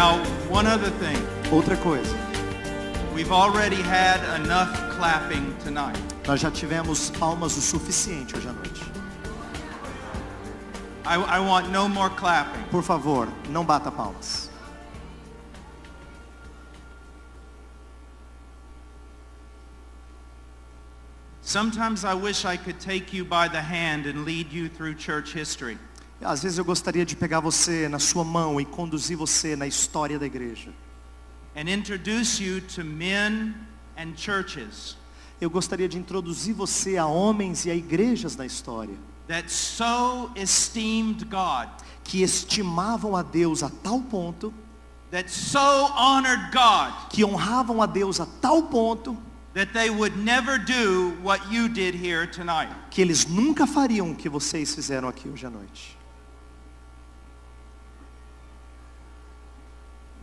Now, one other thing. Outra coisa. We've already had enough clapping tonight. Nós já tivemos palmas o suficiente hoje à noite. I want no more clapping. Por favor, não bata palmas. Sometimes I wish I could take you by the hand and lead you through church history. Às vezes eu gostaria de pegar você na sua mão e conduzir você na história da igreja. And introduce you to men and churches. Eu gostaria de introduzir você a homens e a igrejas na história. That so esteemed God. Que estimavam a Deus a tal ponto. That so honored God. Que honravam a Deus a tal ponto. That they would never do what you did here tonight. Que eles nunca fariam o que vocês fizeram aqui hoje à noite.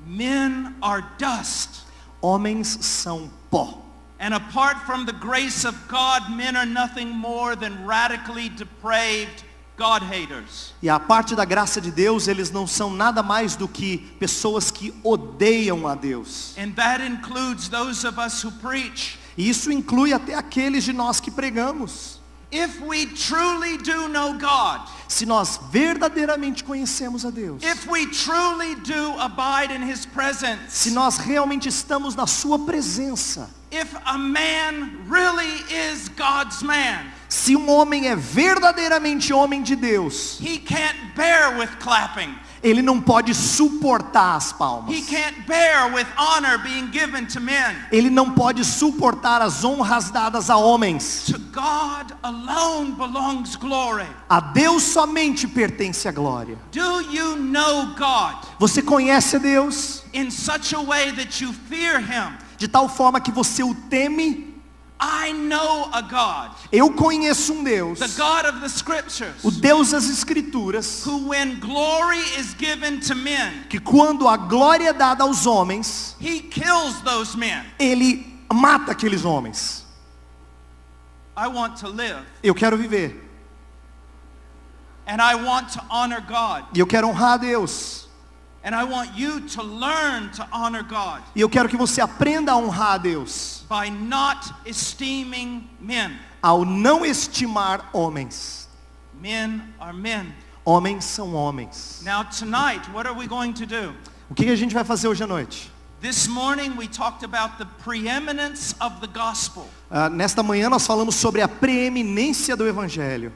Men are dust. Homens são pó. And apart from the grace of God, men are nothing more than radically depraved God haters. E a parte da graça de Deus, eles não são nada mais do que pessoas que odeiam a Deus. And that includes those of us who preach. E isso inclui até aqueles de nós que pregamos. If we truly do know God, se nós verdadeiramente conhecemos a Deus, if we truly do abide in His presence, se nós realmente estamos na sua presença, if a man really is God's man, se um homem é verdadeiramente homem de Deus, he can't bear with clapping. Ele não pode suportar as palmas. He can't bear with honor being given to men. Ele não pode suportar as honras dadas a homens. To God alone belongs glory. A Deus somente pertence a glória. Do you know God? Você conhece a Deus? In such a way that you fear Him. De tal forma que você o teme? I know a God. Eu conheço um Deus. The God of the Scriptures. O Deus das Escrituras. Who when glory is given to men. Que quando a glória é dada aos homens, He kills those men. Ele mata aqueles homens. I want to live. Eu quero viver. And I want to honor God. E eu quero honrar a Deus. And I want you to learn to honor God. E eu quero que você aprenda a honrar a Deus. By not esteeming men. Ao não estimar homens. Men are men. Homens são homens. Now tonight, what are we going to do? O que a gente vai fazer hoje à noite? This morning we talked about the preeminence of the gospel. Nesta manhã nós falamos sobre a preeminência do evangelho.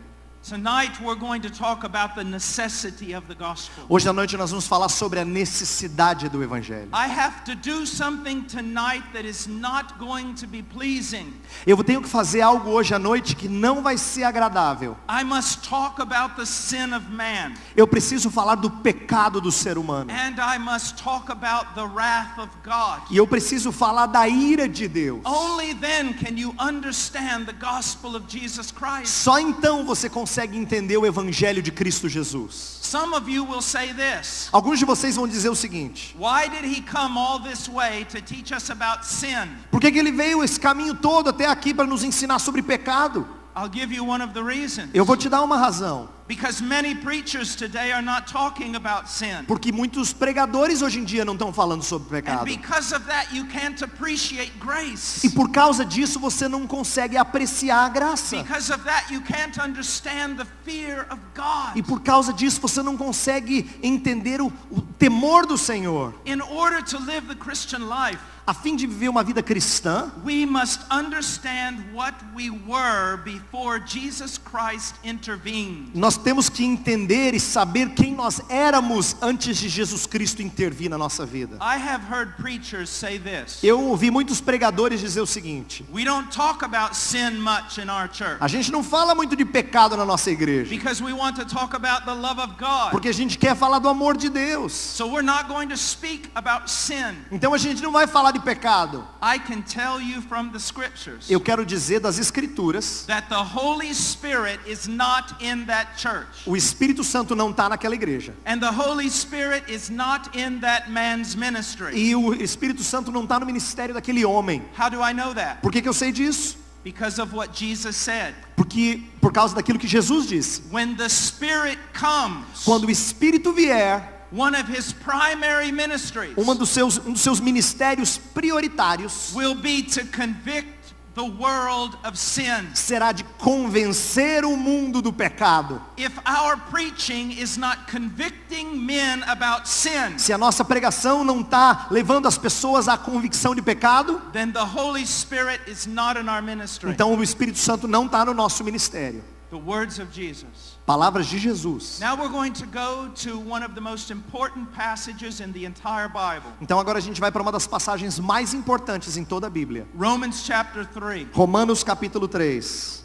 Tonight we're going to talk about the necessity of the gospel. Hoje à noite nós vamos falar sobre a necessidade do evangelho. I have to do something tonight that is not going to be pleasing. Eu tenho que fazer algo hoje à noite que não vai ser agradável. I must talk about the sin of man. Eu preciso falar do pecado do ser humano. And I must talk about the wrath of God. E eu preciso falar da ira de Deus. Only then can you understand the gospel of Jesus Christ. Só então você consegue entender o evangelho de Cristo Jesus. Some of you will say this. Alguns de vocês vão dizer o seguinte: Why did he come all this way to teach us about sin? Por que ele veio esse caminho todo até aqui para nos ensinar sobre pecado? I'll give you one of the reasons. Eu vou te dar uma razão. Because many preachers today are not talking about sin. Porque muitos pregadores hoje em dia não estão falando sobre pecado. And because of that you can't appreciate grace. E por causa disso você não consegue apreciar a graça. Because of that you can't understand the fear of God. E por causa disso você não consegue entender o temor do Senhor. In order to live the Christian life, a fim de viver uma vida cristã, we must understand what we were before Jesus Christ intervened. Nós temos que entender e saber quem nós éramos antes de Jesus Cristo intervir na nossa vida. I have heard preachers say this. Eu ouvi muitos pregadores dizer o seguinte: We don't talk about sin much in our church. A gente não fala muito de pecado na nossa igreja. Because we want to talk about the love of God. Porque a gente quer falar do amor de Deus. So we're not going to speak about sin. Então a gente não vai falar de pecado. I can tell you from the scriptures. Eu quero dizer das escrituras that the Holy Spirit is not in that church. O Espírito Santo não está naquela igreja. And the Holy Spirit is not in that man's ministry. E o Espírito Santo não está no ministério daquele homem. How do I know that? Por que eu sei disso? Because of what Jesus said. Porque por causa daquilo que Jesus disse. When the Spirit comes, quando o Espírito vier, one of his primary ministries um dos seus ministérios prioritários will be to convict the world of sin. será de convencer o mundo do pecado. If our preaching is not convicting men about sin, Se a nossa pregação não está levando as pessoas à convicção de pecado, then the Holy Spirit is not in our ministry. então o Espírito Santo não está no nosso ministério. The words of Jesus. Palavras de Jesus. Now we're going to go to one of the most important passages in the entire Bible. Então agora a gente vai para uma das passagens mais importantes em toda a Bíblia. Romans chapter 3. Romanos capítulo 3.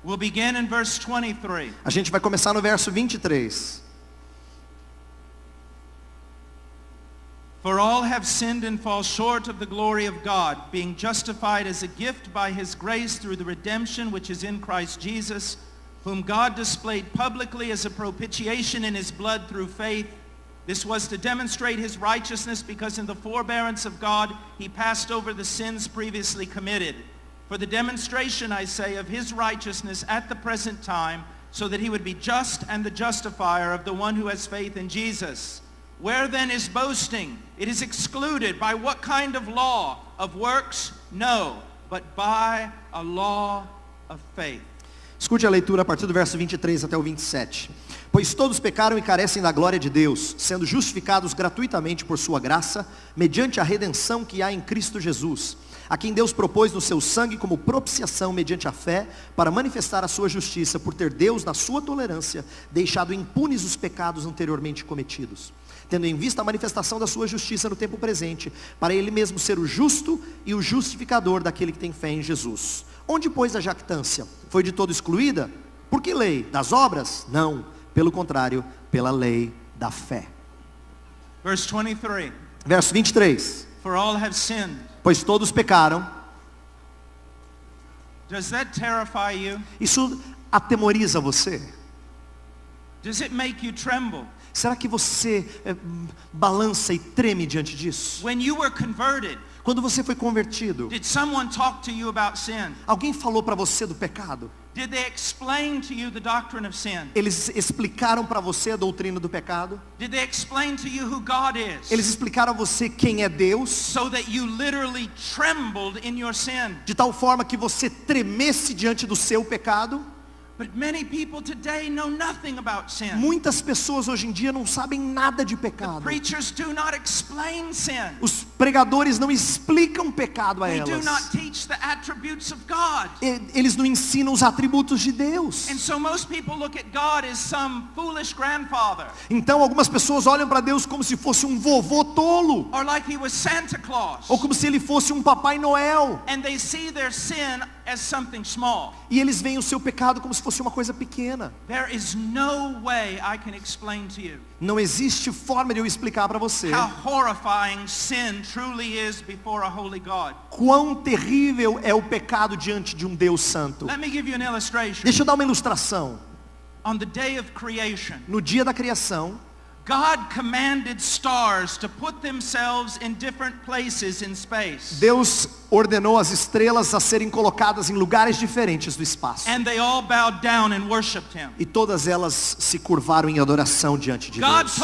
We'll begin in verse 23. A gente vai começar no verso 23. For all have sinned and fall short of the glory of God, being justified as a gift by his grace through the redemption which is in Christ Jesus, whom God displayed publicly as a propitiation in his blood through faith. This was to demonstrate his righteousness, because in the forbearance of God he passed over the sins previously committed. For the demonstration, I say, of his righteousness at the present time, so that he would be just and the justifier of the one who has faith in Jesus. Where then is boasting? It is excluded. By what kind of law? Of works? No, but by a law of faith. Escute a leitura a partir do verso 23 até o 27. Pois todos pecaram e carecem da glória de Deus, sendo justificados gratuitamente por sua graça, mediante a redenção que há em Cristo Jesus, a quem Deus propôs no seu sangue como propiciação mediante a fé, para manifestar a sua justiça, por ter Deus, na sua tolerância, deixado impunes os pecados anteriormente cometidos, tendo em vista a manifestação da sua justiça no tempo presente, para ele mesmo ser o justo e o justificador daquele que tem fé em Jesus. Onde, pois, a jactância? Foi de todo excluída? Por que lei? Das obras? Não, pelo contrário, pela lei da fé. Verse 23. Verso 23. For all have sinned. Pois todos pecaram. Does that terrify you? Isso atemoriza você? Does it make you tremble? Será que você balança e treme diante disso? When you were converted, Quando você foi convertido, did someone talk to you about sin? alguém falou para você do pecado? Did they explain to you the doctrine of sin? Eles explicaram para você a doutrina do pecado? Did they explain to you who God is? Eles explicaram a você quem é Deus? So that you literally trembled in your sin. De tal forma que você tremesse diante do seu pecado? But many people today know nothing about sin. Muitas pessoas hoje em dia não sabem nada de The pecado. preachers do not explain sin. Os pregadores não explicam pecado a They do elas. not teach the attributes of God. Eles não ensinam os atributos de Deus. And so most people look at God as some foolish grandfather, Então algumas pessoas olham para Deus como se fosse um vovô tolo, or like he was Santa Claus. ou como se ele fosse um Papai Noel. And they see their sin as something small. E eles veem o seu pecado como se fosse uma coisa pequena. There is no way I can explain to you Não existe forma de eu explicar para você how horrifying sin truly is before a holy God. quão terrível é o pecado diante de um Deus santo. Let me give you an illustration. Deixa eu dar uma ilustração. On the day of creation, No dia da criação, God commanded stars to put themselves in different places in space. Deus ordenou as estrelas a serem colocadas em lugares diferentes do espaço. And they all bowed down and worshiped him. E todas elas se curvaram em adoração diante de Deus.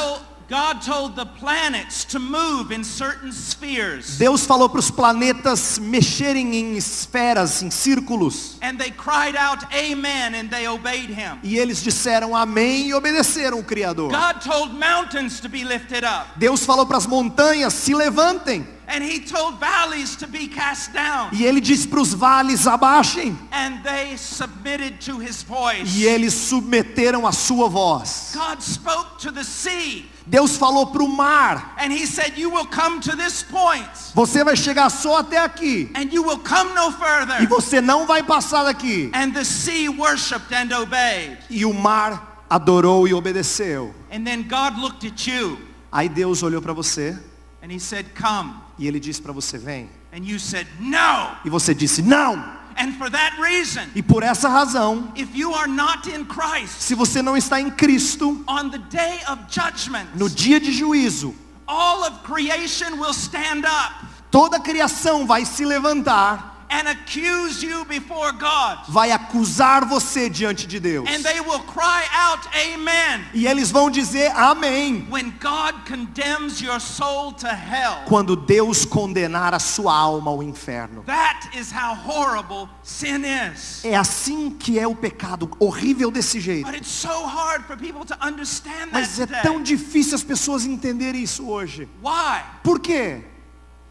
God told the planets to move in certain spheres. Deus falou para os planetas mexerem em esferas, em círculos. And they cried out, Amen, and they obeyed him. E eles disseram amém e obedeceram o Criador. God told mountains to be lifted up. Deus falou para as montanhas, se levantem. And he told valleys to be cast down. E ele disse para os vales, abaixem. And they submitted to his voice. E eles submeteram a sua voz. God spoke to the sea. Deus falou para o mar. And he said, you will come to this point. Você vai chegar só até aqui. And you will come no further. E você não vai passar daqui. And the sea worshipped and obeyed. E o mar adorou e obedeceu. And then God looked at you. Aí Deus olhou para você. And he said, come. E ele disse para você, vem. And you said, no. E você disse, não. And for that reason, E por essa razão, if you are not in Christ, se você não está em Cristo, on the day of judgment, no dia de juízo, all of creation will stand up. toda a criação vai se levantar. and accuse you before God. vai acusar você diante de Deus. And they will cry out, amen, E eles vão dizer amém. when God condemns your soul to hell. Quando Deus condenar a sua alma ao inferno. That is how horrible sin is. É assim que é o pecado, horrível desse jeito. But it's so hard for people to understand that Mas é today. tão difícil as pessoas entenderem isso hoje. Why? Por quê?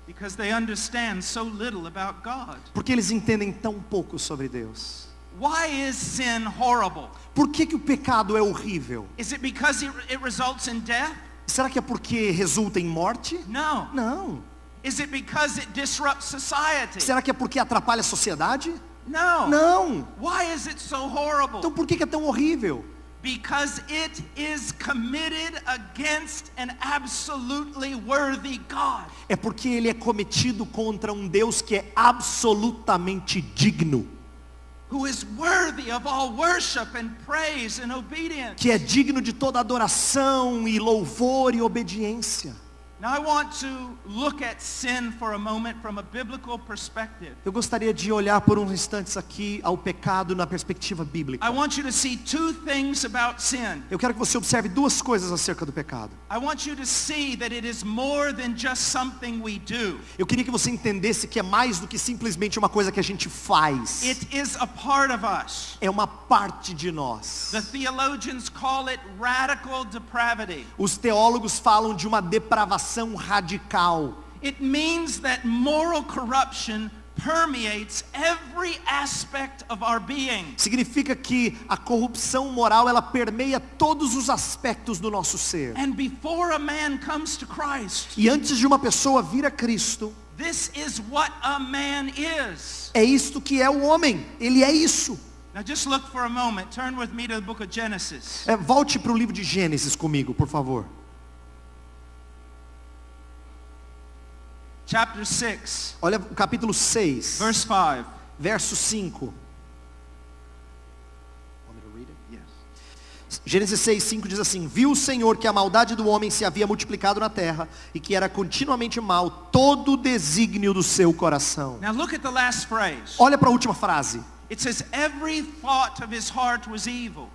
Because they understand so little about God. Porque eles entendem tão pouco sobre Deus. Why is sin horrible? Por que que o pecado é horrível? Is it because it results in death? Será que é porque resulta em morte? No. Não. Is it because it disrupts society? Será que é porque atrapalha a sociedade? No. Não. Why is it so horrible? Então por que que é tão horrível? Because it is committed against an absolutely worthy God. É porque ele é cometido contra um Deus que é absolutamente digno. Who is worthy of all worship and praise and obedience. Que é digno de toda adoração e louvor e obediência. Now I want to look at sin for a moment from a biblical perspective. Eu gostaria de olhar por uns instantes aqui ao pecado na perspectiva bíblica. I want you to see two things about sin. Eu quero que você observe duas coisas acerca do pecado. I want you to see that it is more than just something we do. Eu queria que você entendesse que é mais do que simplesmente uma coisa que a gente faz. It is a part of us. É uma parte de nós. The theologians call it radical depravity. Os teólogos falam de uma depravação radical. It means that moral corruption permeates every aspect of our being. Significa que a corrupção moral ela permeia todos os aspectos do nosso ser. And before a man comes to Christ, E antes de uma pessoa vir a Cristo, this is what a man is. é isto que é o homem. Ele é isso. Now just look for a moment. Turn with me to the book of Genesis. Volte para o livro de Gênesis comigo, por favor. Chapter 6, Olha o capítulo 6, verse 5. verso 5. Yes. Gênesis 6:5 diz assim: Viu o Senhor que a maldade do homem se havia multiplicado na terra e que era continuamente mal todo o desígnio do seu coração. Now look at the last phrase. Olha para a última frase. It says every thought of his heart was evil.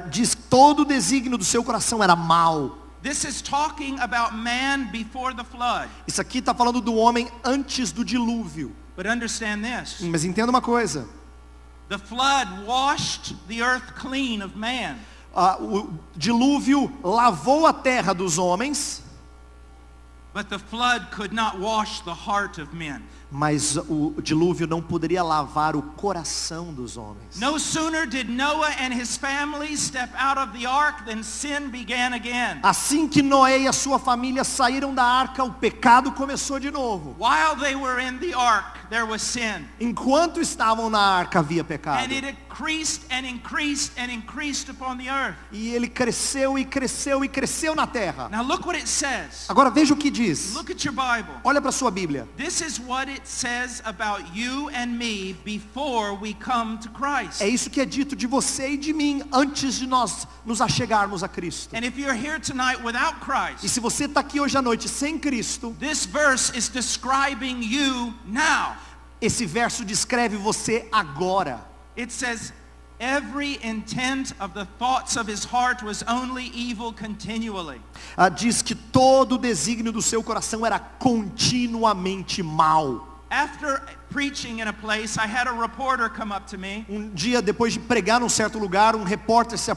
Diz todo o desígnio do seu coração era mal. This is talking about man before the flood. Isso aqui está falando do homem antes do dilúvio. But understand this. Mas entenda uma coisa. The flood washed the earth clean of man. O dilúvio lavou a terra dos homens, But the flood could not wash the heart of men. mas o dilúvio não poderia lavar o coração dos homens. No sooner did Noah and his family step out of the ark than sin began again. Assim que Noé e a sua família saíram da arca, o pecado começou de novo. While they were in the ark, there was sin. Enquanto estavam na arca havia pecado. And it increased and increased and increased upon the earth. E ele cresceu e cresceu e cresceu na terra. Now look what it says. Agora veja o que diz. Look at your Bible. Olha para sua Bíblia. This is what it says about you and me before we come to Christ. É isso que é dito de você e de mim antes de nós nos achegarmos a Cristo. And if you're here tonight without E Christ, se você está aqui hoje à noite sem Cristo, this verse is describing you now. esse verso descreve você agora. It says, every intent of the thoughts of his heart was only evil continually. Diz que todo o desígnio do seu coração era continuamente mal. After preaching in a place, I had a reporter come up to me. Um dia, depois de pregar num certo lugar, um repórter se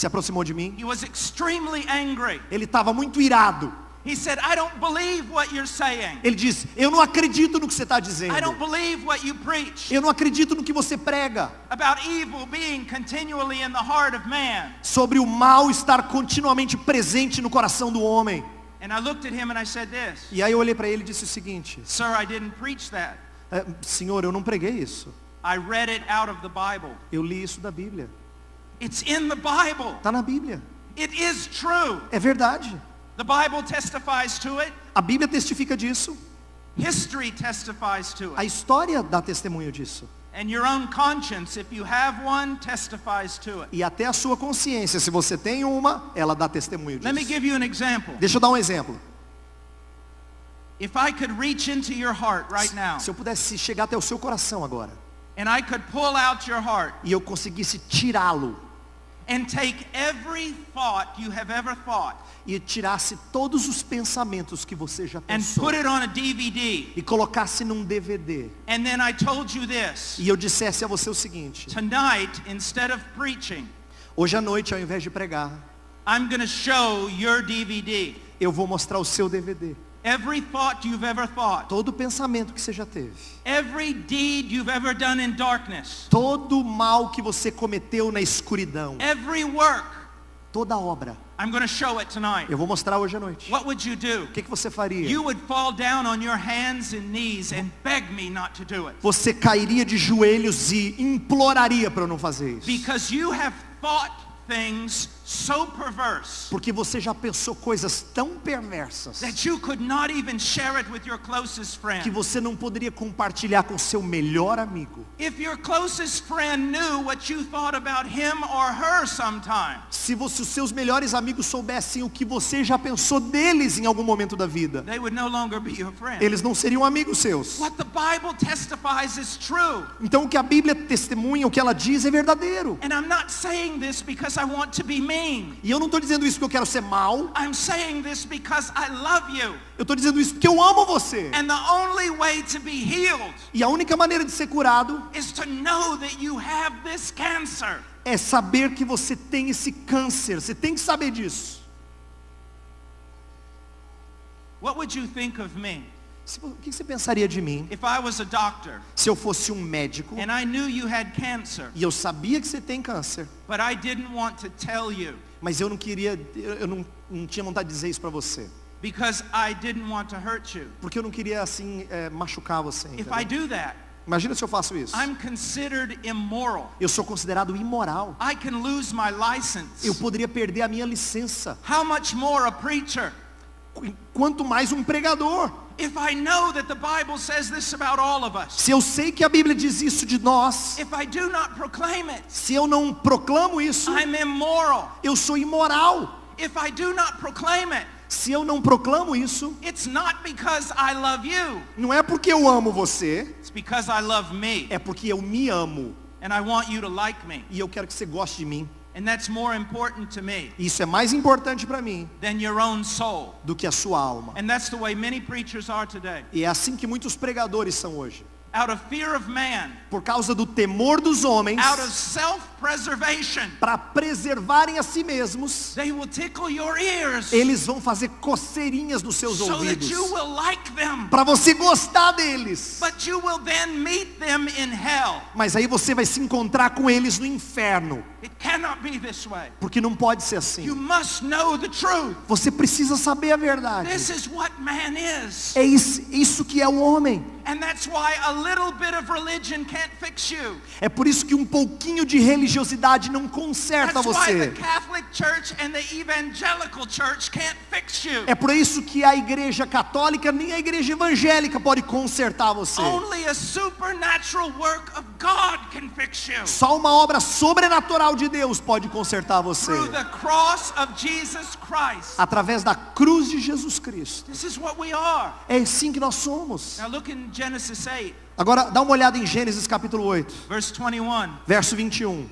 aproximou de mim. He was extremely angry. Ele estava muito irado. He said, I don't believe what you're saying. Ele disse, eu não acredito no que você está dizendo. I don't believe what you preach Eu não acredito no que você prega. about evil being continually in the heart of man. Sobre o mal estar continuamente presente no coração do homem. And I looked at him and I said this, E aí eu olhei para ele e disse o seguinte: Sir, I didn't preach that. Senhor, eu não preguei isso. I read it out of the Bible. Eu li isso da Bíblia. It's in the Bible. Está na Bíblia. It is true. É verdade. The Bible testifies to it. A Bíblia testifica disso. History testifies to A it. história dá testemunho disso. And your own conscience, if you have one, testifies to it. E até a sua consciência, se você tem uma, ela dá testemunho Let me disso. give you an example. Deixa eu dar um exemplo. If I could reach into your heart right now, Se eu pudesse chegar até o seu coração agora, and I could pull out your heart e eu conseguisse tirá-lo, and take every thought you have ever thought e tirasse todos os pensamentos que você já and pensou, put it on a DVD, e colocasse num DVD, and then I told you this, e eu dissesse a você o seguinte: tonight, instead of preaching, hoje à noite, ao invés de pregar, I'm going to show your DVD. eu vou mostrar o seu DVD. Every thought you've ever thought, Todo pensamento que você já teve, every deed you've ever done in darkness, todo mal que você cometeu na escuridão, every work, toda obra, I'm going to show it tonight. eu vou mostrar hoje à noite. What would you do? O que você faria? You would fall down on your hands and knees and beg me not to do it. Você cairia de joelhos e imploraria para eu não fazer isso. Because you have thought things so perverse Porque você já pensou coisas tão perversas that you could not even share it with your closest que friend. você não poderia compartilhar com seu melhor amigo. If your closest friend knew what you thought about him or her sometime, Se os seus melhores amigos soubessem o que você já pensou deles em algum momento da vida, they would no longer be your friend. eles não seriam amigos seus. What the Bible testifies is true. Então o que a Bíblia testemunha, o que ela diz é verdadeiro. And I'm not saying this because I want to be mean. E eu não estou dizendo isso porque eu quero ser mal. I'm saying this because I love you. Eu estou dizendo isso porque eu amo você. And the only way to be healed E a única maneira de ser curado is to know that you have this cancer. é saber que você tem esse câncer. Você tem que saber disso. What would you think of me O que você pensaria de mim if I was a doctor se eu fosse um médico and I knew you had cancer, e eu sabia que você tem câncer, but I didn't want to tell you mas eu não tinha vontade de dizer isso para você, because I didn't want to hurt you? porque eu não queria assim machucar você, If I entendeu? do that, Imagina se eu faço isso. I'm considered immoral. Eu sou considerado imoral. I can lose my license. Eu poderia perder a minha licença. How much more a preacher? Quanto mais um pregador. If I know that the Bible says this about all of us, Se eu sei que a Bíblia diz isso de nós, if I do not proclaim it, se eu não proclamo isso, I'm immoral. eu sou imoral. If I do not proclaim it, Se eu não proclamo isso, it's not because I love you. não é porque eu amo você, It's because I love me é porque eu me amo and I want you to like me. e eu quero que você goste de mim. And that's more important to me Isso é mais importante para mim than your own soul. do que a sua alma. And that's the way many preachers are today. E é assim que muitos pregadores são hoje. Out of fear of man, Por causa do temor dos homens, out of self-preservation, para preservarem a si mesmos, they will tickle your ears eles vão fazer coceirinhas nos seus so that ouvidos you will like them. para você gostar deles. But you will then meet them in hell. Mas aí você vai se encontrar com eles no inferno, It cannot be this way. porque não pode ser You assim. must know the truth. Você precisa saber a verdade. This is what man is. É isso que é o homem. And that's why a little bit of religion can't fix you. É por isso que um pouquinho de religiosidade não conserta That's why the você. Catholic Church and the Evangelical Church can't fix you. É por isso que a igreja católica nem a igreja evangélica pode consertar você. Only a supernatural work of God can fix you. Só uma obra sobrenatural de Deus pode consertar você. Through the cross of Jesus Christ. Através da cruz de Jesus Cristo. This is what we are. É assim que nós somos. Now look in Genesis 8, Agora dá uma olhada em Gênesis capítulo 8, verse 21. verso 21.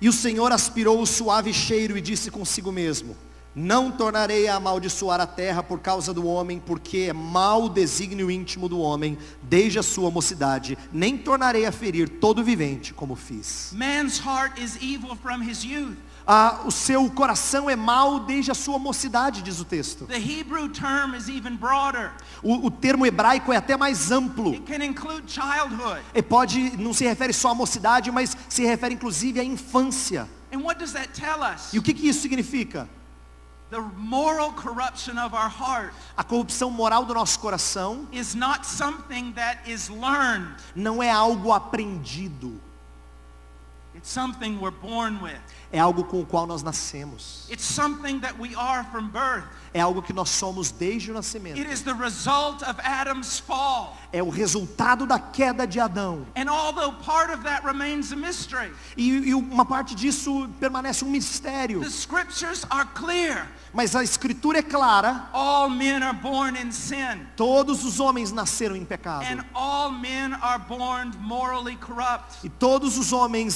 E o Senhor aspirou o suave cheiro e disse consigo mesmo: não tornarei a amaldiçoar a terra por causa do homem, porque é mau o desígnio íntimo do homem, desde a sua mocidade, nem tornarei a ferir todo vivente, como fiz. Man's heart is evil from his youth. O seu coração é mau desde a sua mocidade, diz o texto. The Hebrew term is even broader. O termo hebraico é até mais amplo. It can include childhood. Não se refere só à mocidade, mas se refere inclusive à infância. And what does that tell us? E o que isso significa? The moral corruption of our heart A corrupção moral do nosso coração is not something that is learned. não é algo aprendido. It's something we're born with. É algo com o qual nós nascemos. It's something that we are from birth. É algo que nós somos desde o nascimento. It is the result of Adam's fall. É o resultado da queda de Adão. And although part of that remains a mystery, E uma parte disso permanece um mistério. the scriptures are clear. Mas a escritura é clara. All men are born in sin, Todos os homens nasceram em pecado. and all men are born morally corrupt. E todos os homens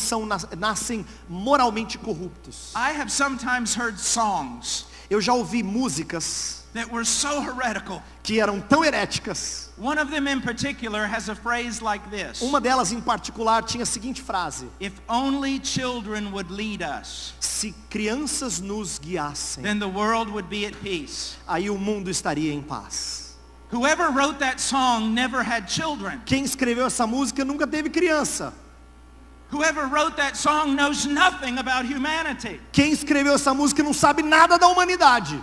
nascem moralmente corruptos. I have sometimes heard songs Eu já ouvi músicas that were so heretical. que eram tão heréticas. One of them in particular has a phrase like this: Uma delas em particular tinha a seguinte frase: if only children would lead us, se crianças nos guiassem, then the world would be at peace. aí o mundo estaria em paz. Whoever wrote that song never had children. Quem escreveu essa música nunca teve criança. Whoever wrote that song knows nothing about humanity Quem escreveu essa música não sabe nada da humanidade.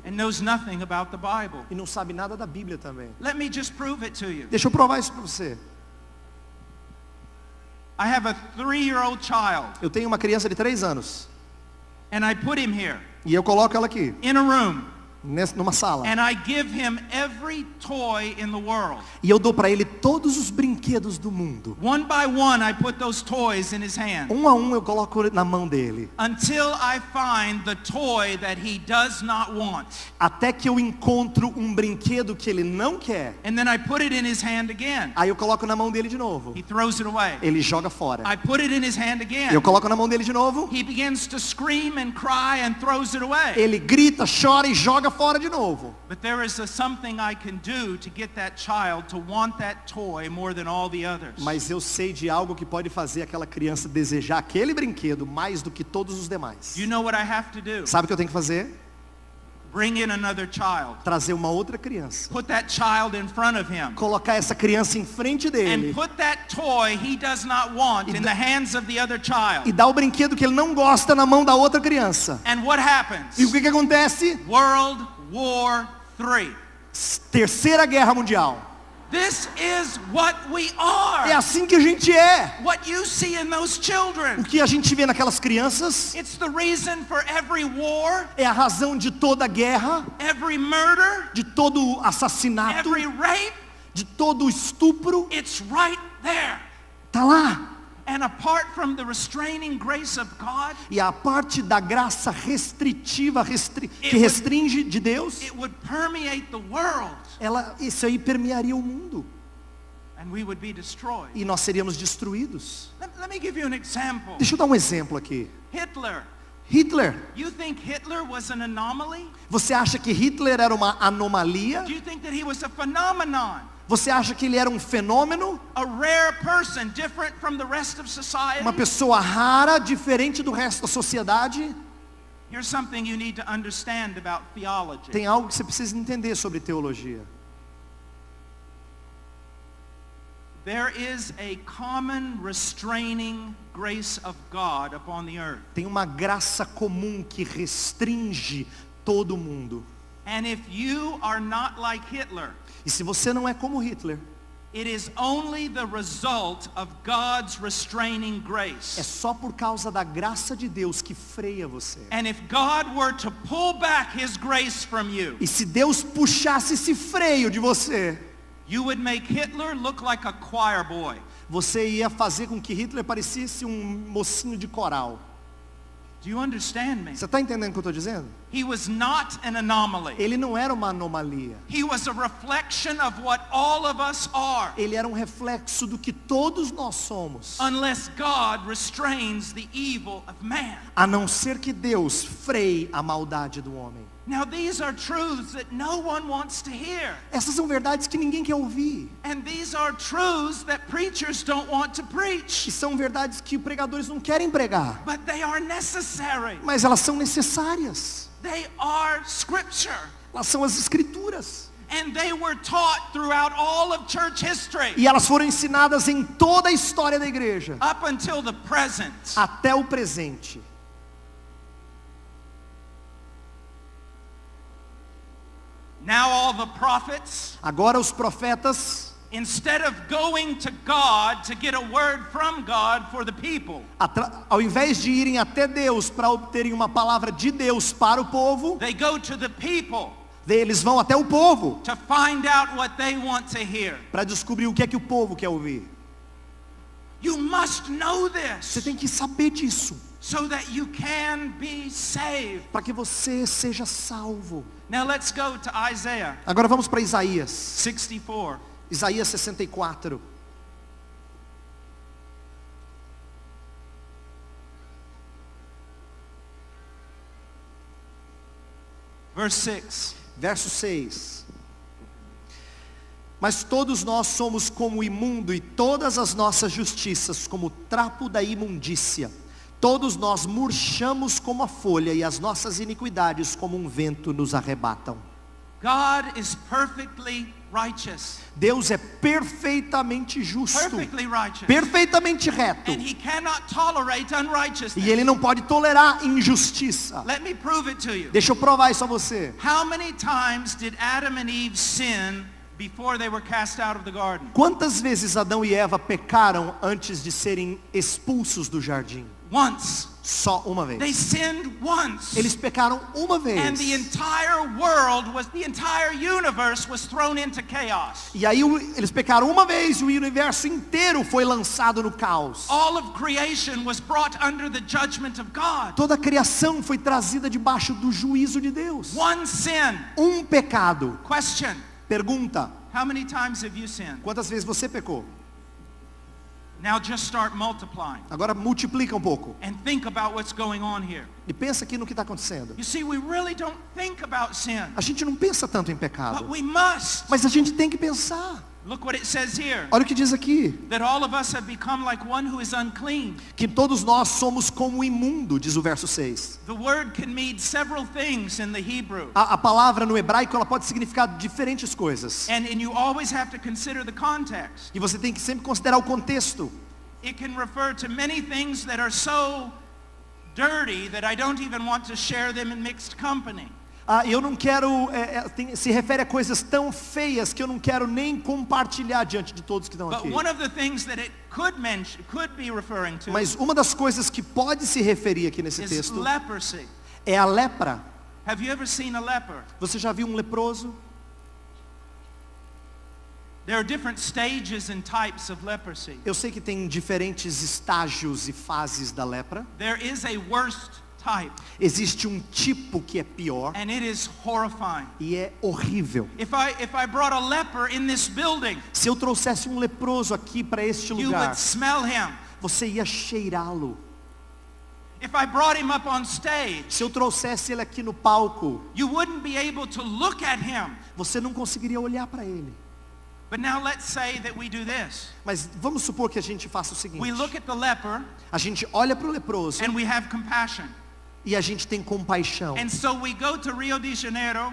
and knows nothing about the Bible. E não sabe nada da Bíblia também. Let me just prove it to you. Deixa eu provar isso para você. I have a 3-year-old child, Eu tenho uma criança de 3 anos. and I put him here E eu coloco ela aqui, in a room, numa sala. and I give him every toy in the world. E eu dou para ele todos os brinquedos do mundo. One by one, I put those toys in his hand Um a um eu coloco na mão dele. until I find the toy that he does not want. Até que eu encontro um brinquedo que ele não quer. And then I put it in his hand again. Aí eu coloco na mão dele de novo. He throws it away. Ele joga fora. I put it in his hand again. Eu coloco na mão dele de novo. He begins to scream and cry and throws it away. Ele grita, chora e joga fora de novo. But there is something I can do to get that child to want that toy more than all the others. Mas eu sei de algo que pode fazer aquela criança desejar aquele brinquedo mais do que todos os demais. You know what I have to do? Sabe o que eu tenho que fazer? Bring in another child. Trazer uma outra criança. Put that child in front of him. Colocar essa criança em frente dele. And put that toy he does not want in the hands of the other child. E dar o brinquedo que ele não gosta na mão da outra criança. And what happens? E o que acontece? World War III. Terceira Guerra Mundial. This is what we are. É assim que a gente é. What you see in those O children. que a gente vê naquelas crianças It's the reason for every war, é a razão de toda guerra, every murder, de todo assassinato, every rape. de todo estupro. It's right there. Tá lá. And apart from the restraining grace of God, E a parte da graça restritiva, que restringe de Deus, it would permeate the world isso aí permearia o mundo. and we would be destroyed. E nós seríamos destruídos. Let me give you an example. Deixa eu dar um exemplo aqui. Hitler. Hitler. You think Hitler was an anomaly? Você acha que Hitler era uma anomalia? Do you think that he was a phenomenon? Você acha que ele era um fenômeno? A rare person, different from the rest of society? Uma pessoa rara, diferente do resto da sociedade? Here's something you need to understand about theology. Tem algo que você precisa entender sobre teologia. There is a common restraining grace of God upon the earth. Tem uma graça comum que restringe todo mundo. And if you are not like Hitler, E se você não é como Hitler, it is only the result of God's restraining é grace. só por causa da graça de Deus que freia você. And if God were to pull back his grace from you, E se Deus puxasse esse freio de você, you would make Hitler look like a choir boy. você ia fazer com que Hitler parecesse um mocinho de coral. Do you understand me? Você está entendendo o que eu estou dizendo? He was not an anomaly. Ele não era uma anomalia. He was a reflection of what all of us are. Ele era um reflexo do que todos nós somos. Unless God restrains the evil of man. A não ser que Deus freie a maldade do homem. Now these are truths that no one wants to hear. Essas são verdades que ninguém quer ouvir. And these are truths that preachers don't want to E preach. são verdades que pregadores não querem pregar. But they are necessary. Mas elas são necessárias. They are scripture. Elas são as escrituras. And they were taught throughout all of church history. E elas foram ensinadas em toda a história da igreja. Up until the present. Até o presente. Now all the prophets Agora os profetas instead of going to God to get a word from God for the people, Ao invés de irem até Deus para obterem uma palavra de Deus para o povo, they go to the people eles vão até o povo to find out what they want to hear. para descobrir o que o povo quer ouvir. You must know Você this tem que saber disso, so that you can be saved. para que você seja salvo. Now let's go to Isaiah Agora vamos para Isaías. 64. Isaías 64. Verse 6. Verso 6. Mas todos nós somos como imundo, e todas as nossas justiças como trapo da imundícia. Todos nós murchamos como a folha, e as nossas iniquidades como um vento nos arrebatam. God is perfectly righteous. Deus é perfeitamente justo, Perfectly righteous. perfeitamente reto, And he cannot tolerate unrighteousness. e Ele não pode tolerar injustiça. Let me prove it to you. Deixa eu provar isso a você. How many times did Adam and Eve sin before they were cast out of the garden? Quantas vezes Adão e Eva pecaram antes de serem expulsos do jardim? Once. Só uma vez. They sinned once. Eles pecaram uma And vez. the entire universe was thrown into chaos. E aí eles pecaram uma vez e o universo inteiro foi lançado no caos. All of creation was brought under the judgment of God. Toda a criação foi trazida debaixo do juízo de Deus. One sin. Um pecado. Question. Pergunta: How many times have you sinned? quantas vezes você pecou? Now just start multiplying Agora multiplica um pouco. and think about what's going on here. E pensa aqui no que está acontecendo. You see, we really don't think about sin, A gente não pensa tanto em but pecado, we must. mas a gente tem que pensar. Look what it says here. Olha o que diz aqui. That all of us have become like one who is unclean. Que todos nós somos como imundo, diz o verso 6. The word can mean several things in the Hebrew. A palavra no hebraico, ela pode significar diferentes coisas. And you always have to consider the context. E você tem que sempre considerar o contexto. It can refer to many things that are so dirty that I don't even want to share them in mixed company. Eu não quero, se refere a coisas tão feias que eu não quero nem compartilhar diante de todos que estão But aqui. one of the things that it could be referring to Mas uma das coisas que pode se referir aqui nesse is texto leprosy. é a lepra. Have you ever seen a leper? Você já viu um leproso? There are different stages and types of leprosy. Eu sei que tem diferentes estágios e fases da lepra. There is a worst type, Existe um tipo que é pior and it is horrifying. e é horrível. If I brought a leper in this building, Se eu trouxesse um leproso aqui para este you lugar, would smell him. você ia cheirá-lo. If I brought him up on stage, Se eu trouxesse ele aqui no palco, you wouldn't be able to look at him. você não conseguiria olhar para ele. But now let's say that we do this. Mas vamos supor que a gente faça o seguinte. We look at the leper A gente olha para o leproso and we have compassion. e a gente tem compaixão. And so we go to Rio de Janeiro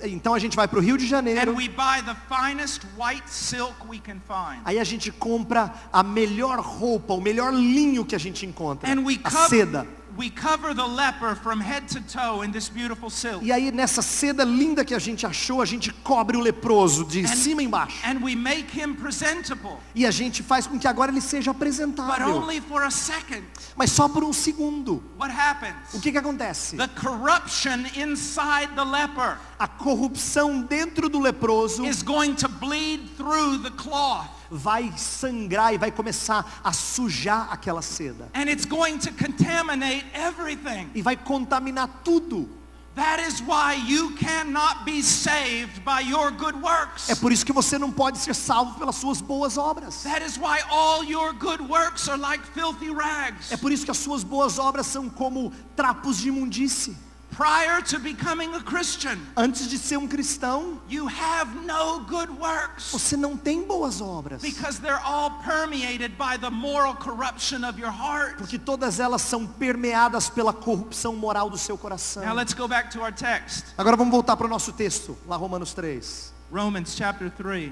Então a gente vai para o Rio de and Janeiro. we buy the finest white silk we can find. Aí a gente compra a melhor roupa, o melhor linho que a gente encontra. And we A seda. cover the leper from head to toe in this beautiful silk. E aí nessa seda linda que a gente achou, a gente cobre o leproso de cima e embaixo. And we make him presentable, E a gente faz com que agora ele seja but apresentável. only for a second. Mas só por um segundo. What happens? O que acontece? The corruption inside the leper A corrupção dentro do leproso is going to bleed through the cloth. vai sangrar e vai começar a sujar aquela seda. And it's going to contaminate everything. E vai contaminar tudo. That is why you cannot be saved by your good works. É por isso que você não pode ser salvo pelas suas boas obras. That is why all your good works are like filthy rags. É por isso que as suas boas obras são como trapos de imundície. Prior to becoming a Christian, Antes de ser um cristão, you have no good works você não tem boas obras. because they're all permeated by the moral corruption of your heart. Porque todas elas são permeadas pela corrupção moral do seu coração. Now let's go back to our text. Agora vamos voltar para o nosso texto, lá Romanos 3. Romans chapter 3.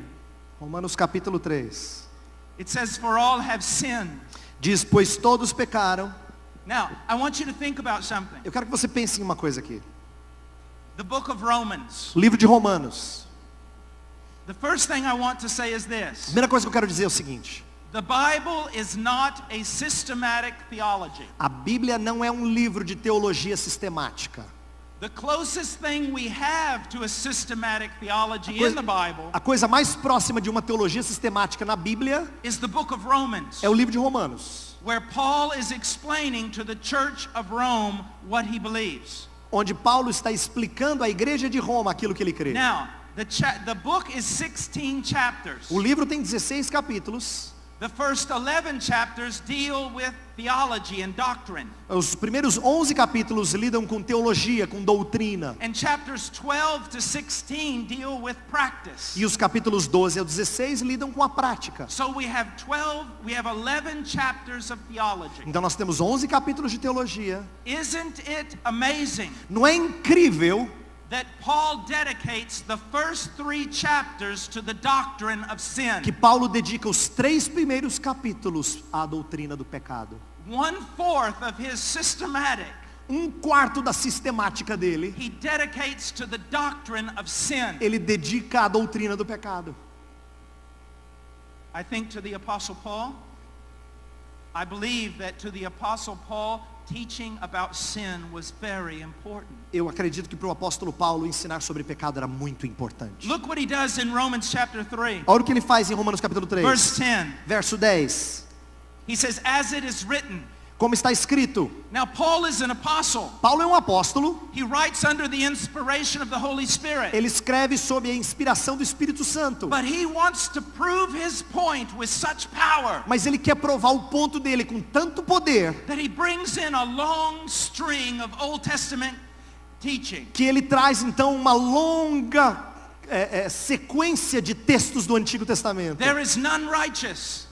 Romanos capítulo 3. It says, for all have sinned. Diz, pois todos pecaram. Now, I want you to think about something. Eu quero que você pense em uma coisa aqui. The book of Romans O livro de Romanos. The first thing I want to say is this. Primeira coisa que eu quero dizer é o seguinte. The Bible is not a systematic theology. A Bíblia não é um livro de teologia sistemática. The closest thing we have to a systematic theology in the Bible A coisa mais próxima de uma teologia sistemática na Bíblia is the book of Romans, é o livro de Romanos, where Paul is explaining to the church of Rome what he believes. onde Paulo está explicando à igreja de Roma aquilo que ele crê. Now, the book is 16 chapters. O livro tem 16 capítulos. The first 11 chapters deal with theology and doctrine. Os primeiros 11 capítulos lidam com teologia, com doutrina. And chapters 12 to 16 deal with practice. E os capítulos 12 ao 16 lidam com a prática. So we have 11 chapters of theology. Então nós temos 11 capítulos de teologia. Isn't it amazing Não é incrível that Paul dedicates the first 3 chapters to the doctrine of sin? que Paulo dedica os 3 primeiros capítulos à doutrina do pecado? 1/4 of his systematic, 1/4 da sistemática dele, he dedicates to the doctrine of sin. ele dedica à doutrina do pecado. I think to the Apostle Paul, I believe that to the Apostle Paul, teaching about sin was very important. Eu acredito que para o apóstolo Paulo ensinar sobre pecado era muito importante. Look what he does in Romans chapter 3, Olha o que ele faz em Romanos capítulo 3, verse 10. verso 10. He says, as it is written. Como está escrito, Now Paul is an apostle. Paulo é um apóstolo, He writes under the inspiration of the Holy Spirit. ele escreve sob a inspiração do Espírito Santo. But he wants to prove his point with such power Mas ele quer provar o ponto dele com tanto poder, that he brings in a long string of Old Testament teaching. que ele traz então uma longa sequência de textos do Antigo Testamento. There is none righteous.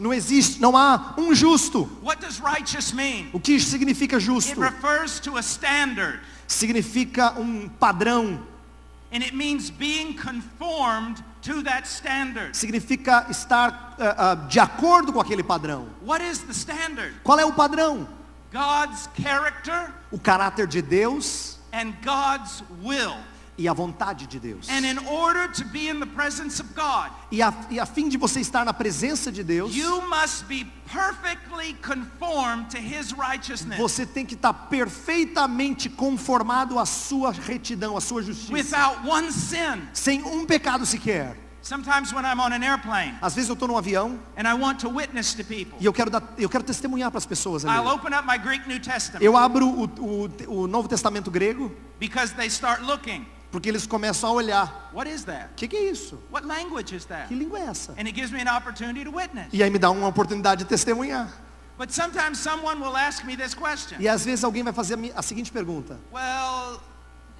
Não há um justo. What does righteous mean? O que significa It justo? refers to a standard, Significa um padrão. and it means being conformed to that standard. Significa estar de acordo com aquele padrão. What is the standard? Qual é o padrão? God's character O caráter de Deus and God's will. e a vontade de Deus. And in order to be in the presence of God, E a fim de você estar na presença de Deus, you must be perfectly conformed to His righteousness. você tem que estar perfeitamente conformado à sua retidão, à sua justiça. Without one sin. Sem um pecado sequer. Sometimes when I'm on an airplane Às vezes eu estou num avião and I want to witness to people, e eu quero testemunhar para as pessoas ali. I'll open up my Greek New Testament Eu abro o Novo Testamento grego, because they start looking. porque eles começam a olhar. What is that? O que é isso? What language is that? Que língua é essa? And it gives me an opportunity to witness. E aí me dá uma oportunidade de testemunhar. But sometimes someone will ask me this question. E às vezes alguém vai fazer a seguinte pergunta: Well,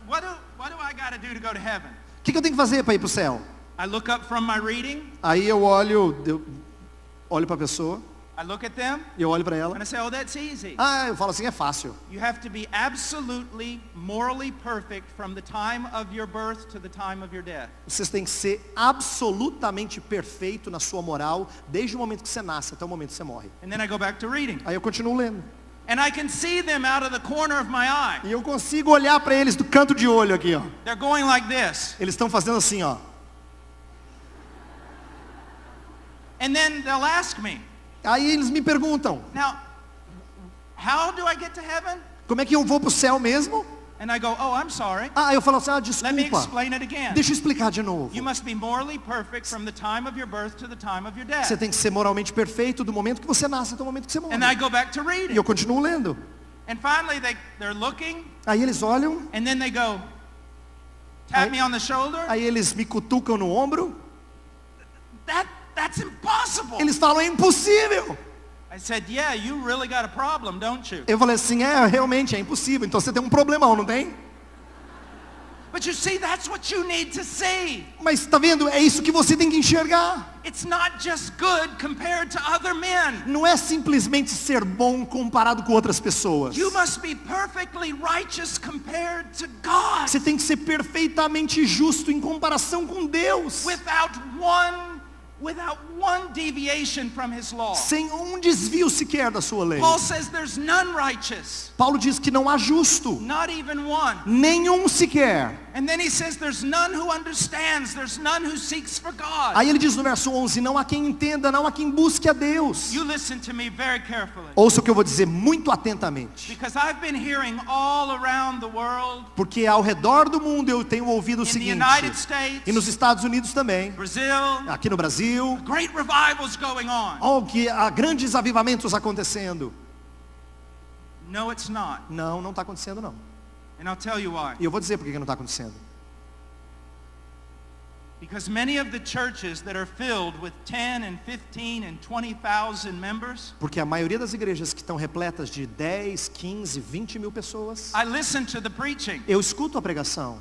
what do I got to do to go to heaven? o que eu tenho que fazer para ir para o céu? I look up from my reading, Aí eu olho para a pessoa, I look at them, eu olho para ela. and I say, oh, that's easy. Eu falo assim, é fácil. You have to be absolutely morally perfect from the time of your birth to the time of your death. Vocês têm que ser absolutamente perfeito na sua moral, desde o momento que você nasce até o momento que você morre. And then I go back to reading. Aí eu continuo lendo. And I can see them out of the corner of my eye. E eu consigo olhar para eles do canto de olho aqui, ó. They're going like this. Eles estão fazendo assim, ó. And then they'll ask me, Aí eles me perguntam, now, how do I get to heaven? como é que eu vou para o céu mesmo? And I go, oh, I'm sorry. Eu falo assim, Let me desculpa. explain it again. Deixa eu explicar de novo. You must be morally perfect from the time of your birth to the time of your death. Você tem que ser moralmente perfeito do momento que você nasce até o momento que você morre. And I go back to E reading. eu continuo lendo. And finally they're looking, Aí eles olham, and then they go, tap me on the shoulder. aí eles me cutucam no ombro. That's impossible. Eles falam, é impossível. I said, yeah, you really got a problem, don't you? Eu falei assim, realmente é impossível. Então você tem um problemão, não tem? But you see, that's what you need to see. Mas tá vendo? É isso que você tem que enxergar. It's not just good compared to other men. Não é simplesmente ser bom comparado com outras pessoas. You must be perfectly righteous compared to God. Você tem que ser perfeitamente justo em comparação com Deus. Without one deviation from His law. Sem um desvio sequer da sua lei. Paul says there's none righteous. Paulo diz que não há justo. Not even one. Nenhum sequer. And then he says there's none who understands, there's none who seeks for God. Aí ele diz no verso 11, não há quem entenda, não há quem busque a Deus. You listen to me very carefully. Ouça o que eu vou dizer muito atentamente. Because I've been hearing all around the world, Porque ao redor do mundo eu tenho ouvido o in the seguinte, United States, e nos Estados Unidos também, Brazil, aqui no Brasil, great revivals going on. que há grandes avivamentos acontecendo. No, it's not. Não está acontecendo não. And I'll tell you why. E eu vou dizer por que não está acontecendo. Because many of the churches that are filled with 10 and 15 and 20,000 members, Porque a maioria das igrejas que estão repletas de 10, 15, 20 mil pessoas, I listen to the preaching. eu escuto a pregação.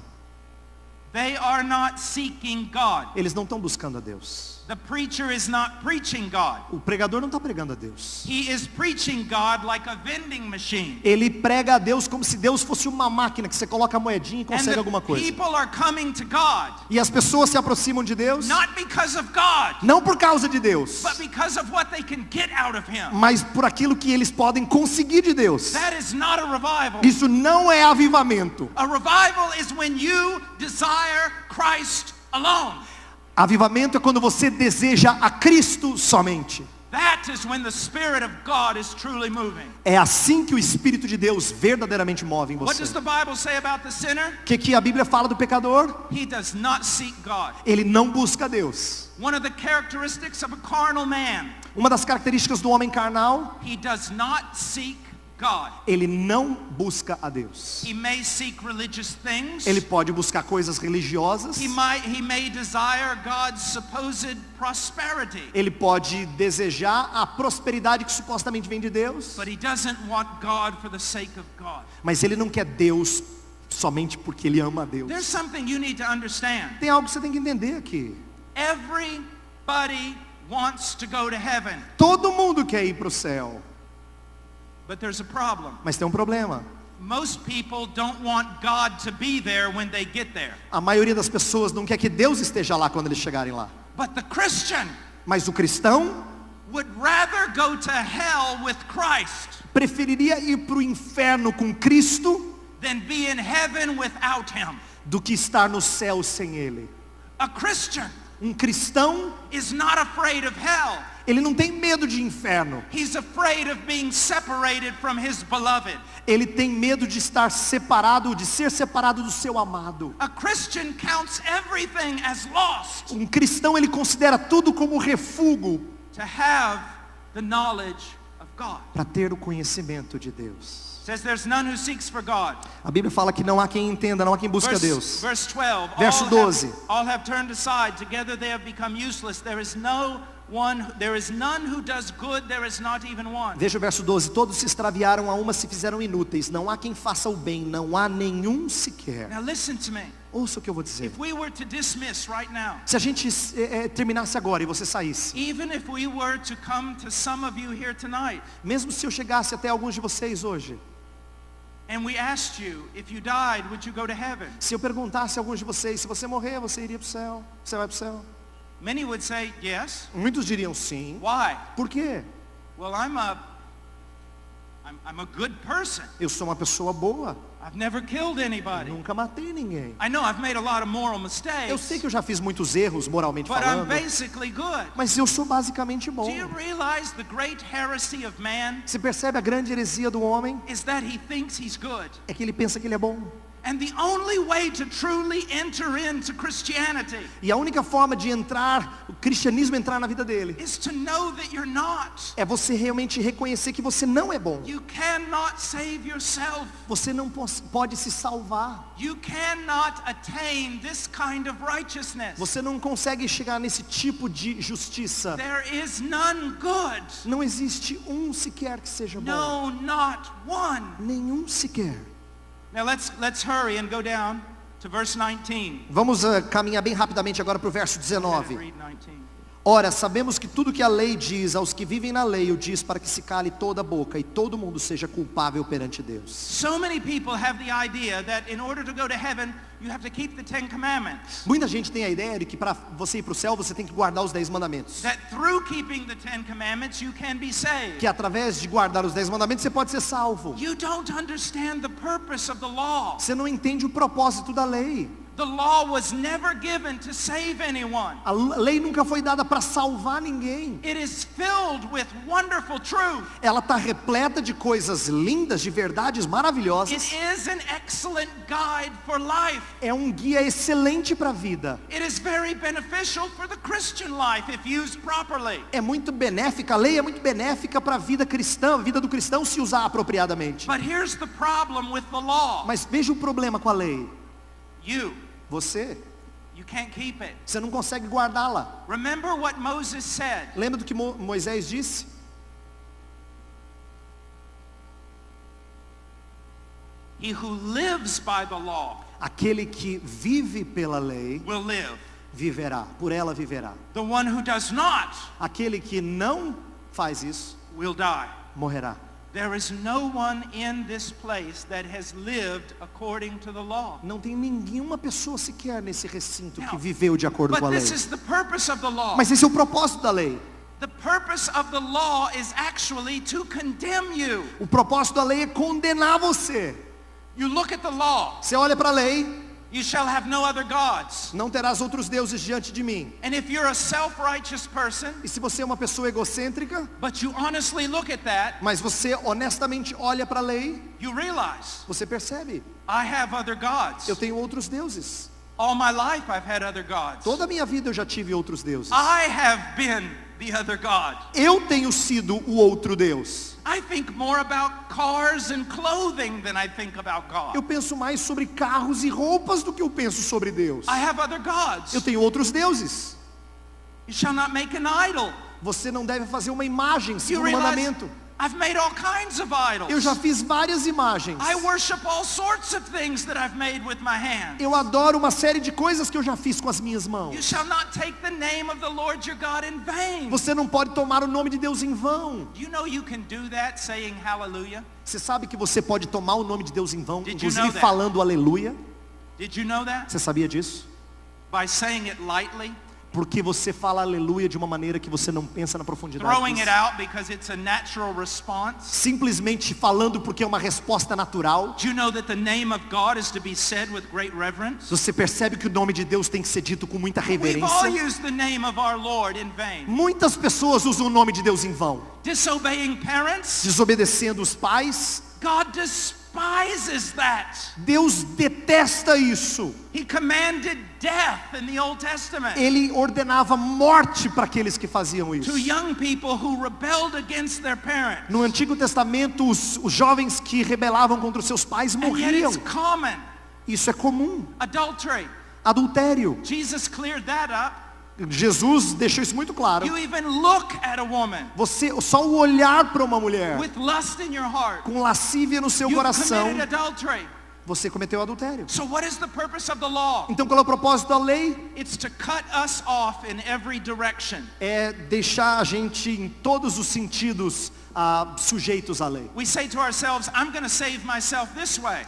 They are not seeking God. Eles não estão buscando a Deus. The preacher is not preaching God. O pregador não está pregando a Deus. He is preaching God like a vending machine. Ele prega a Deus como se Deus fosse uma máquina que você coloca a moedinha e And consegue alguma the coisa. people are coming to God, E as pessoas se aproximam de Deus, not because of God, não por causa de Deus, but because of what they can get out of Him. mas por aquilo que eles podem conseguir de Deus. That is not a revival. Isso não é avivamento. A revival is when you desire Christ alone. Avivamento é quando você deseja a Cristo somente. That is when the Spirit of God is truly moving. É assim que o Espírito de Deus verdadeiramente move em What você. does the Bible say about the sinner? O que a Bíblia fala do pecador? He does not seek God. Ele não busca Deus. One of the characteristics of a carnal man, Uma das características do homem carnal, he does not seek God. ele não busca a Deus. He may seek religious things. Ele pode buscar coisas religiosas. He may desire God's supposed prosperity. Ele pode desejar a prosperidade que supostamente vem de Deus. But he doesn't want God for the sake of God. Mas ele não quer Deus somente porque ele ama a Deus. There's something you need to understand. Tem algo que você tem que entender aqui. Everybody wants to go to heaven. Todo mundo quer ir para o céu. But there's a problem. Mas tem um problema. Most people don't want God to be there when they get there. A maioria das pessoas não quer que Deus esteja lá quando eles chegarem lá. But the Christian Mas o cristão would rather go to hell with Christ preferiria ir para o inferno com Cristo than be in heaven without Him. do que estar no céu sem Ele. A Christian Um cristão, is not afraid of hell. ele não tem medo de inferno. He's afraid of being separated from his beloved. Ele tem medo de estar separado, de ser separado do seu amado. A Christian counts everything as lost Um cristão, ele considera tudo como refúgio to have the knowledge of God. para ter o conhecimento de Deus. Says there's none who seeks for God. A Bíblia fala que não há quem entenda, não há quem busque a Deus. Verse 12. Verso 12. All have turned aside. Together they have become useless. There is none who does good. There is not even one. Veja o verso 12. Todos se extraviaram, a uma se fizeram inúteis. Não há quem faça o bem, não há nenhum sequer. Now listen to me. Ouça o que eu vou dizer. If we were to dismiss right now, Se a gente terminasse agora e você saísse, even if we were to come to some of you here tonight, mesmo se eu chegasse até alguns de vocês hoje, and we asked you, if you died, would you go to heaven? se eu perguntasse a alguns de vocês, se você morrer, você iria para o céu? Você vai para o céu? Many would say yes. Muitos diriam sim. Why? Por quê? Well, I'm a good person. Eu sou uma pessoa boa. I've never killed anybody. Nunca matei ninguém. I know I've made a lot of moral Eu mistakes, sei que eu já fiz muitos erros moralmente but I'm falando, basically good. mas eu sou basicamente bom. Do you realize the great heresy of man Você percebe a grande heresia do homem? is that he thinks he's good? É que ele pensa que ele é bom. And the only way to truly enter into Christianity E a única forma de entrar, o cristianismo entrar na vida dele, is to know that you're not. é você realmente reconhecer que você não é bom. You cannot save yourself. Você não pode se salvar. You cannot attain this kind of righteousness. Você não consegue chegar nesse tipo de justiça. There is none good. Não existe um sequer que seja bom. No, not one. Nenhum sequer. Now let's hurry and go down to verse 19. Vamos caminhar bem rapidamente agora para o verso 19. Read 19. Ora, sabemos que tudo que a lei diz aos que vivem na lei, o diz para que se cale toda a boca e todo mundo seja culpável perante Deus. So many people have the idea that in order to go to heaven, you have to keep the 10 commandments. Muita gente tem a ideia de que para você ir para o céu, você tem que guardar os 10 mandamentos. That through keeping the 10 commandments, you can be saved. Que através de guardar os 10 mandamentos, você pode ser salvo. You don't understand the purpose of the law. Você não entende o propósito da lei. The law was never given to save anyone. A lei nunca foi dada para salvar ninguém. It is filled with wonderful truth. Ela está repleta de coisas lindas, de verdades maravilhosas. It is an excellent guide for life. É um guia excelente para a vida. It is very beneficial for the Christian life if used properly. É muito benéfica, a lei é muito benéfica para a vida cristã, a vida do cristão se usar apropriadamente. But here's the problem with the law. Mas veja o problema com a lei. Você You can't keep it. Você não consegue guardá-la. Remember what Moses said. Lembra do que Moisés disse? He who lives by the law Aquele que vive pela lei will live. Viverá, por ela viverá. The one who does not Aquele que não faz isso will die. morrerá. There is no one in this place that has lived according to the law. Não tem nenhuma pessoa sequer nesse recinto que Now, viveu de acordo com a But lei. this is the purpose of the law. Mas esse é o propósito da lei. The purpose of the law is actually to condemn you. O propósito da lei é condenar você. You look at the law. Você olha para a lei, You shall have no other gods. não terás outros deuses diante de mim. And if you're a self-righteous person, E se você é uma pessoa egocêntrica, but you honestly look at that, mas você honestamente olha para a lei, you realize, você percebe, I have other gods. eu tenho outros deuses. All my life I've had other gods. Toda a minha vida eu já tive outros deuses. I have been the other God. Eu tenho sido o outro Deus. I think more about cars and clothing than I think about Eu God. penso mais sobre carros e roupas do que eu penso sobre Deus. I have other gods. Eu tenho outros deuses. You shall not make an idol. Você não deve fazer uma imagem You segundo o realize mandamento. I've made all kinds of idols. Eu já fiz várias imagens. I worship all sorts of things that I've made with my hands. Eu adoro uma série de coisas que eu já fiz com as minhas mãos. You shall not take the name of the Lord your God in vain. Você não pode tomar o nome de Deus em vão. Do you know you can do that saying hallelujah? Você sabe que você pode tomar o nome de Deus em vão, Did you inclusive know that? falando aleluia? Did you know that? Você sabia disso? By saying it lightly, Porque você fala aleluia de uma maneira que você não pensa na profundidade throwing disso. it out because it's a natural response. Simplesmente falando porque é uma resposta natural. Do you know that the name of God is to be said with great reverence? Você percebe que o nome de Deus tem que ser dito com muita We've all reverência. used the name of our Lord in vain. Muitas pessoas usam o nome de Deus em vão. Disobeying parents, Desobedecendo os pais. God despises that. Deus detesta isso. He commanded death in the Old Testament Ele ordenava morte para aqueles que faziam isso. to young people who rebelled against their parents. No Antigo Testamento, os jovens que rebelavam contra os seus pais And yet morriam. it's common. Isso é comum. Adultery. Adultério. Jesus cleared that up. Jesus deixou isso muito claro. You even look at a woman Você, só o olhar para uma mulher with lust in your heart. com lascívia no seu You've coração, committed adultery. você cometeu adultério. So what is the purpose of the law? Então qual é o propósito da lei? It's to cut us off in every direction. É deixar a gente em todos os sentidos sujeitos à lei. We say to ourselves, I'm going to save myself this way.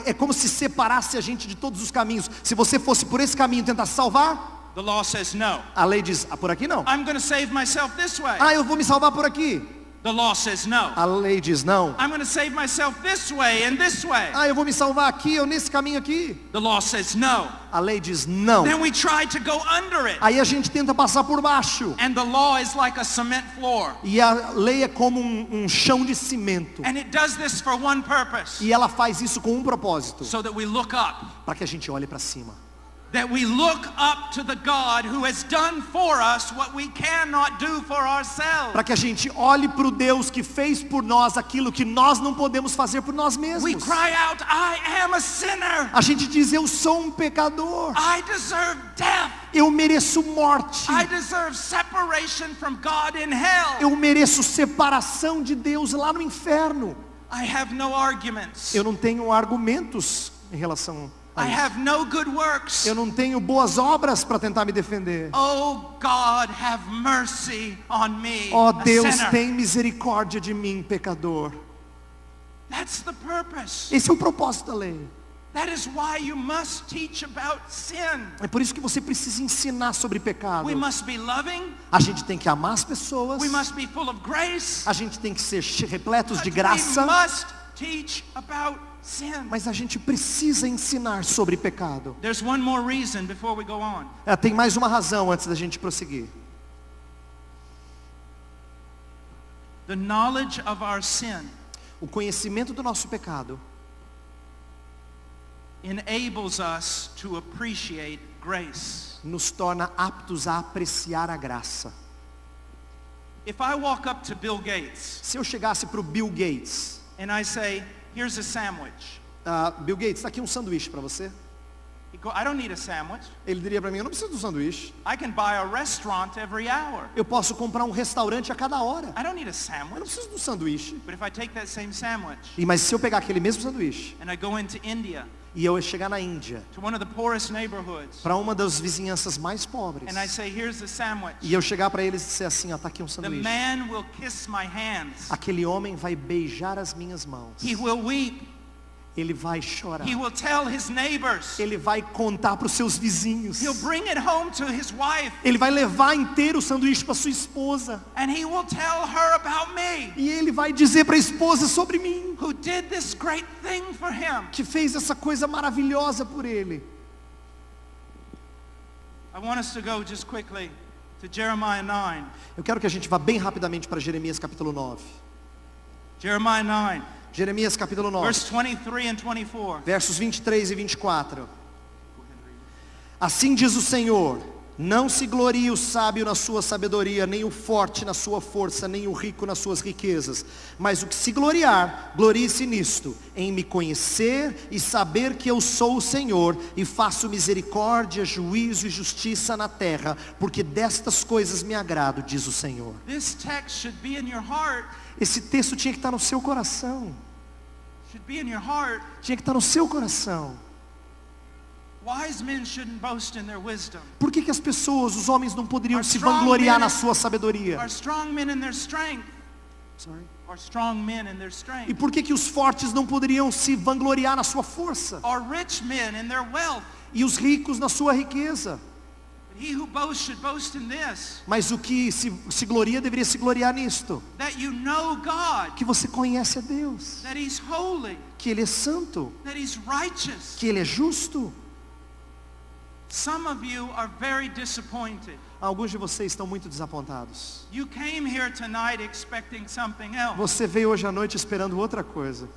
É como se separasse a gente de todos os caminhos. Se você fosse por esse caminho tentar se salvar, The law says no. a lei diz, por aqui não. I'm going to save myself this way. Eu vou me salvar por aqui. The law says no. A lei diz não. I'm going to save myself this way and this way. Eu vou me salvar aqui ou nesse caminho aqui. The law says no. A lei diz não. Then we try to go under it. Aí a gente tenta passar por baixo. And the law is like a cement floor. E a lei é como um chão de cimento. And it does this for one purpose. E ela faz isso com um propósito. So that we look up. Para que a gente olhe para cima. That we look up to the God who has done for us what we cannot do for ourselves. Para que a gente olhe para o Deus que fez por nós aquilo que nós não podemos fazer por nós mesmos. We cry out, I am a sinner. A gente diz, eu sou um pecador. I deserve death. Eu mereço morte. I deserve separation from God in hell. Eu mereço separação de Deus lá no inferno. I have no arguments. Eu não tenho argumentos em relação a I isso. have no good works. Eu não tenho boas obras para tentar me defender. Oh God, have mercy on me, Ó a Deus, sinner. tem misericórdia de mim, pecador. That's the purpose. Esse é o propósito da lei. That is why you must teach about sin. É por isso que você precisa ensinar sobre pecado. We must be loving. A gente tem que amar as pessoas. We must be full of grace. A gente tem que ser repletos de But graça. we must teach about sin. Mas a gente precisa ensinar sobre pecado. There's one more reason before we go on. Tem mais uma razão antes da gente prosseguir. The knowledge of our sin O conhecimento do nosso pecado enables us to appreciate grace. nos torna aptos a apreciar a graça. If I walk up to Bill Gates Se eu chegasse para o Bill Gates, and I say, here's a sandwich. Bill Gates, está aqui um sanduíche para você. He'd go, I don't need a sandwich. Ele diria para mim, eu não preciso do sanduíche. I can buy a restaurant every hour. Eu posso comprar um restaurante a cada hora. I don't need a Eu não sandwich. preciso do sanduíche. But if I take that same sandwich Mas se eu pegar aquele mesmo sanduíche and I go into India e eu chegar na Índia, to one of the poorest neighborhoods para uma das vizinhanças mais pobres, and I say, here's the sandwich, e eu chegar para eles e dizer assim, ó, tá aqui um the sanduíche. man will kiss my hands. Aquele homem vai beijar as minhas mãos. He will weep. Ele vai chorar. He will tell his neighbors. Ele vai contar para os seus vizinhos. He'll bring it home to his wife. Ele vai levar inteiro o sanduíche para sua esposa. And he will tell her about me, E ele vai dizer para a esposa sobre mim, who did this great thing for him. que fez essa coisa maravilhosa por ele. I want us to go just quickly to Jeremiah 9. Eu quero que a gente vá bem rapidamente para Jeremias capítulo 9. Jeremiah 9, Jeremias capítulo 9, verse 23 and 24. versos 23 e 24. Assim diz o Senhor: não se glorie o sábio na sua sabedoria, nem o forte na sua força, nem o rico nas suas riquezas. Mas o que se gloriar, glorie-se nisto, em me conhecer e saber que eu sou o Senhor, e faço misericórdia, juízo e justiça na terra, porque destas coisas me agrado, diz o Senhor. This text should be in your heart. Esse texto tinha que estar no seu coração. Should be in your heart. Tinha que estar no seu coração. Wise men shouldn't boast in their wisdom. Por que as pessoas, os homens, não poderiam Are se strong vangloriar men na sua sabedoria? Are strong men in their strength. Sorry. Are strong men in their E strength. por que os fortes não poderiam se vangloriar na sua força? Are rich men in their wealth. E os ricos na sua riqueza? But he who boasts should boast in this, Mas o que se gloria deveria se gloriar nisto: that you know God, que você conhece a Deus, that he's holy, que Ele é santo, that he's righteous. que Ele é justo. Some of you are very disappointed. Alguns de vocês estão muito desapontados. You came here tonight expecting something else. Você veio hoje à noite esperando outra coisa.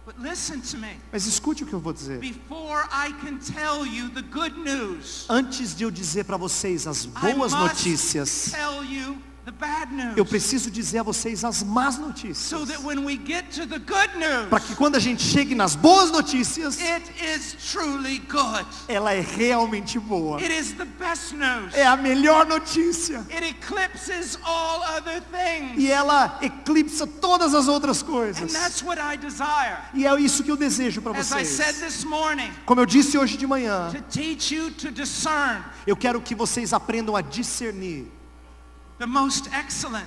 But listen to me. Mas escute o que eu vou dizer. Before I can tell you the good news, Antes de eu dizer para vocês as I boas must notícias, tell you the bad news. eu preciso dizer a vocês as más notícias. So that when we get to the good news, Para que quando a gente chegue nas boas notícias, it is truly good. ela é realmente boa. It is the best news. É a melhor notícia. It eclipses all other things. E ela eclipsa todas as outras And coisas. that's what I desire. E é isso que eu desejo para As I said vocês. this morning, Como eu disse hoje de manhã, to teach you to discern eu quero que vocês aprendam a discernir the most excellent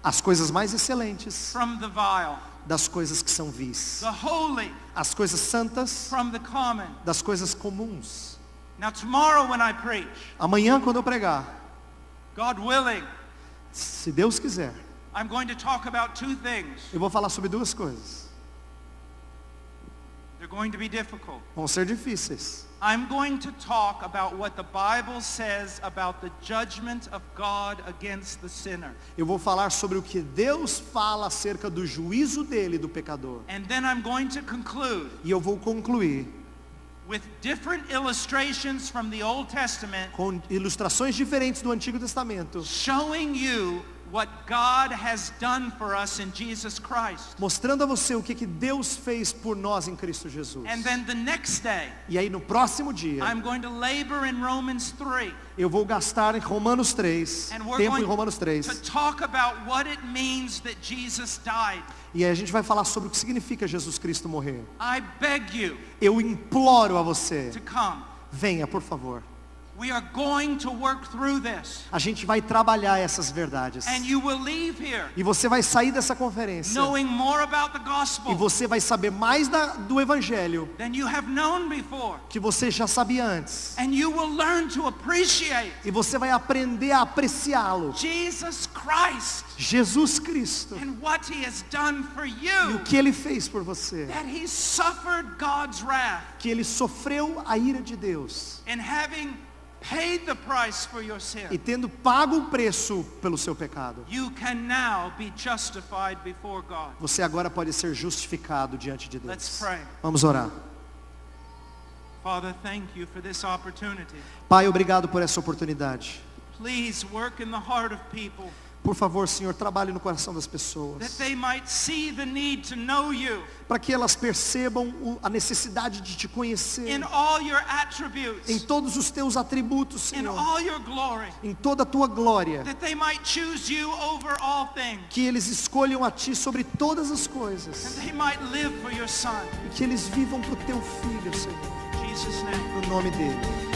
as coisas mais excelentes from the vile, das coisas que são vis, the holy as coisas santas from the common. das coisas comuns. Now tomorrow when I preach, Amanhã, quando eu pregar, God willing, se Deus quiser, I'm going to talk about two things. eu vou falar sobre duas coisas. They're going to be difficult. Vão ser difíceis. I'm going to talk about what the Bible says about the judgment of God against the sinner. Eu vou falar sobre o que Deus fala acerca do juízo dele, do pecador. And then I'm going to conclude E eu vou concluir with different illustrations from the Old Testament com ilustrações diferentes do Antigo Testamento, showing you what God has done for us in Jesus Christ. mostrando a você o que Deus fez por nós em Cristo Jesus. And then the next day, E aí no próximo dia, I'm going to labor in Romans 3 eu vou gastar em Romanos 3, and we're tempo em going Romanos 3. to talk about what it means that Jesus died. E aí a gente vai falar sobre o que significa Jesus Cristo morrer. I beg you Eu imploro a você, to come. venha por favor. We are going to work through this. A gente vai trabalhar essas verdades. And you will leave here E você vai sair dessa conferência. knowing more about the E gospel você vai saber mais do Evangelho than you have known before. que você já sabia antes. And you will learn to appreciate E você vai aprender a apreciá-lo. Jesus Christ Jesus Cristo. and what he has done for E o you. que ele fez por você. That he suffered God's wrath Que ele sofreu a ira de Deus. in having paid the price for your sin. E tendo pago o preço pelo seu pecado. You can now be justified before God. Você agora pode ser justificado diante de Deus. Let's pray. Vamos orar. Father, thank you for this opportunity. Pai, obrigado por essa oportunidade. Please work in the heart of people Por favor, Senhor, trabalhe no coração das that pessoas. they might see the need to know you Para que elas percebam a necessidade de te conhecer. in all your Em attributes, todos os teus atributos, in Senhor. all your glory, Em toda a tua glória. that they might choose you over all things, Que eles escolham a ti sobre todas as and coisas. they might live for your Son. E que eles vivam para o teu filho, Senhor. In Jesus' name. No nome dele.